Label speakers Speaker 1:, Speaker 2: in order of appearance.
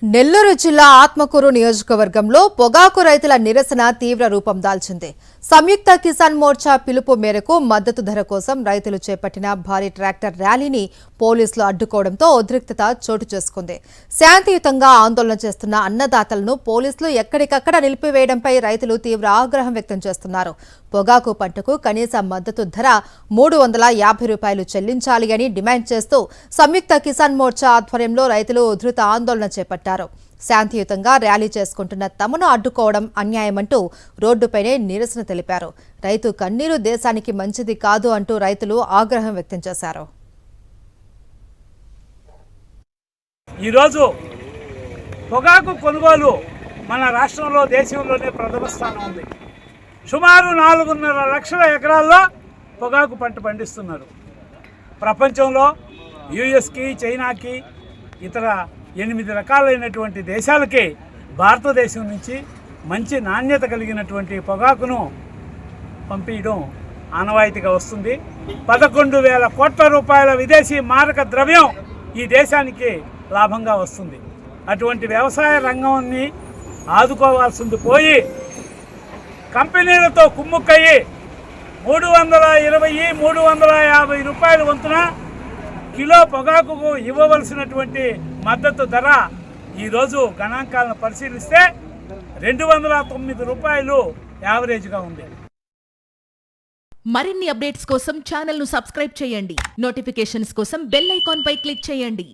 Speaker 1: నెల్లూరు జిల్లా ఆత్మకూరు నియోజకవర్గంలో పొగాకు రైతుల నిరసన తీవ్ర రూపం దాల్చింది. సంయుక్త కిసాన్ మోర్చా పిలుపు మేరకు మద్దతు ధర కోసం రైతులు చేపట్టిన భారీ ట్రాక్టర్ ర్యాలీని పోలీసులు అడ్డుకోవడంతో ఉద్రిక్తత చోటు చేసుకుంది. శాంతియుతంగా ఆందోళన చేస్తున్న అన్నదాతలను పోలీసులు ఎక్కడికక్కడ నిలిపివేయడంపై రైతులు తీవ్ర ఆగ్రహం వ్యక్తం చేస్తున్నారు. పొగాకు పంటకు కనీస మద్దతు ధర రూ. 350 చెల్లించాలి అని డిమాండ్ చేస్తూ సంయుక్త కిసాన్ మోర్చా ఆధ్వర్యంలో రైతులు ఉధృత ఆందోళన చేపట్టారు. శాంతియుతంగా ర్యాలీ చేసుకుంటున్న తమను అడ్డుకోవడం అన్యాయమంటూ రోడ్డుపైనే నిరసన తెలిపారు. రైతు కన్నీరు దేశానికి మంచిది కాదు అంటూ రైతులు ఆగ్రహం వ్యక్తం చేశారు.
Speaker 2: ఈరోజు పొగాకు కొనుగోలు మన రాష్ట్రంలో దేశంలోనే ప్రథమ స్థానం ఉంది. సుమారు 4.5 లక్షల ఎకరాల్లో పొగాకు పంట పండిస్తున్నారు. ప్రపంచంలో యుఎస్కి, చైనాకి, ఇతర 8 రకాలైనటువంటి దేశాలకి భారతదేశం నుంచి మంచి నాణ్యత కలిగినటువంటి పొగాకును పంపించడం ఆనవాయితీగా వస్తుంది. 11,000 కోట్ల రూపాయల విదేశీ మారక ద్రవ్యం ఈ దేశానికి లాభంగా వస్తుంది. అటువంటి వ్యవసాయ రంగాన్ని ఆదుకోవాల్సింది పోయి కంపెనీలతో కుమ్ముక్కయ్యి 320, 350 రూపాయల వంతున కిలో పొగాకుకు ఇవ్వవలసినటువంటి మద్దతు ధర ఈరోజు గణాంకాలను పరిశీలిస్తే 209 రూపాయలు యావరేజ్గా ఉంది.
Speaker 3: మరిన్ని అప్డేట్స్ కోసం ఛానల్ను సబ్స్క్రైబ్ చేయండి. నోటిఫికేషన్స్ కోసం బెల్ ఐకాన్ పై క్లిక్ చేయండి.